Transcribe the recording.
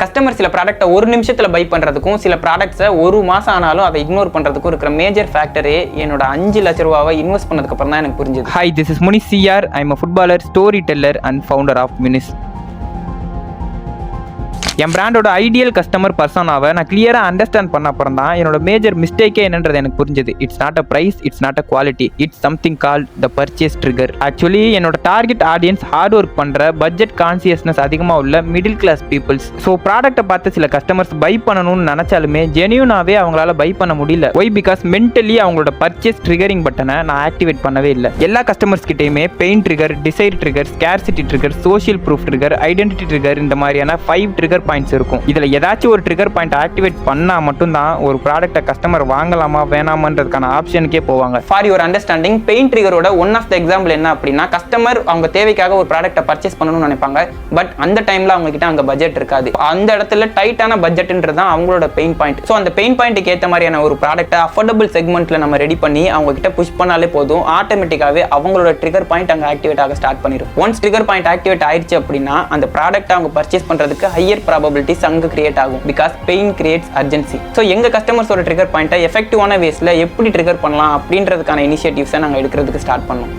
Customer சில ப்ராடக்ட்டை ஒரு நிமிஷத்தில் பை பண்ணுறதுக்கும் சில ப்ராடக்ட்ஸை ஒரு மாதம் ஆனாலும் அதை இக்னோர் பண்ணுறதுக்கும் இருக்கிற மேஜர் ஃபேக்டரே என்னோட 5 லட்ச ரூபாவை இன்வெஸ்ட் பண்ணதுக்கப்புறம் தான் எனக்கு புரிஞ்சுது. Hi, this is Munish CR. I'm a footballer, storyteller and founder of Munish. என் பிராண்டோட ஐடியல் கஸ்டமர் பர்சனாவை நான் கிளியராக அண்டர்ஸ்டாண்ட் பண்ண அப்புறம் தான் என்னோட மேஜர் மிஸ்டேக்கே என்னன்றது எனக்கு புரிஞ்சுது. It's not a price, it's not a quality, it's something call the purchase trigger. Actually என்னோட டார்கெட் ஆடியன்ஸ் ஹார்ட் ஒர்க் பண்ணுற பட்ஜெட் கான்சியஸ்னஸ் அதிகமாக உள்ள மிடில் கிளாஸ் பீப்புள்ஸ். ஸோ ப்ராடக்ட்டை பார்த்து சில கஸ்டமர்ஸ் பை பண்ணணும்னு நினச்சாலுமே ஜெனியூனாகவே அவங்களால பை பண்ண முடியல. ஒய்? பிகாஸ் மென்டலி அவங்களோட பர்ச்சேஸ் ட்ரிகரிங் பட்டனை நான் ஆக்டிவேட் பண்ணவே இல்லை. எல்லா கஸ்டமர்ஸ் கிட்டேயுமே pain trigger, desire trigger, scarcity trigger, social proof trigger, identity trigger, இந்த மாதிரியான 5 ட்ரிகர் பாயிண்ட்ஸ் இருக்கும். இதுல ஏதாச்சும் ஒரு ட்ரிகர் பாயிண்ட் ஆக்டிவேட் பண்ணா மட்டும் தான் ஒரு ப்ராடக்ட்டை கஸ்டமர் வாங்கலாமா வேணாமான்றதுக்கான ஆப்ஷனுக்கே போவாங்க. ஃபார் யுவர் அண்டர்ஸ்டாண்டிங், பெயின் ட்ரிகரோட ஒன் ஆஃப் த எக்ஸாம்பிள் என்ன அப்படின்னா, கஸ்டமர் அவங்க தேவைக்காக ஒரு ப்ராடக்ட்டை பர்ச்சேஸ் பண்ணணும்னு நினைப்பாங்க. பட் அந்த டைம்ல அவங்க கிட்ட அங்க பட்ஜெட் இருக்காது. அந்த இடத்துல டைட்டான பட்ஜெட்ன்றது தான் அவங்களோட பெயின் பாயிண்ட். ஸோ அந்த பெயின் பாயிண்ட்டுக்கு ஏற்ற மாதிரியான ஒரு ப்ராடக்ட்டை அஃபோர்டபுள் செக்மெண்ட்ல நம்ம ரெடி பண்ணி அவங்க கிட்ட புஷ் பண்ணாலே போதும், ஆட்டோமேட்டிக்காவே அவங்களோட ட்ரிகர் பாயிண்ட் அங்க ஆக்டிவேட் ஆக ஸ்டார்ட் பண்ணிடும். ஒன்ஸ் ட்ரிகர் பாயிண்ட் ஆக்டிவேட் ஆயிடுச்சு அப்படின்னா அந்த ப்ராடக்ட்டை அவங்க பர்ச்சேஸ் பண்றதுக்கு ஹையர் ப்ராபபிலிட்டிஸ் அங்க கிரியேட் ஆகும். Because pain creates urgency. So எங்க கஸ்டமர்ஸோட ட்ரிகர் பாயிண்ட்டை எஃபெக்டிவான வேஸ்ல எப்படி ட்ரிகர் பண்ணலாம் அப்படின்றதுக்கான இனிஷியேட்டிவ்ஸை நாங்கள் எடுக்கிறதுக்கு ஸ்டார்ட் பண்ணோம்.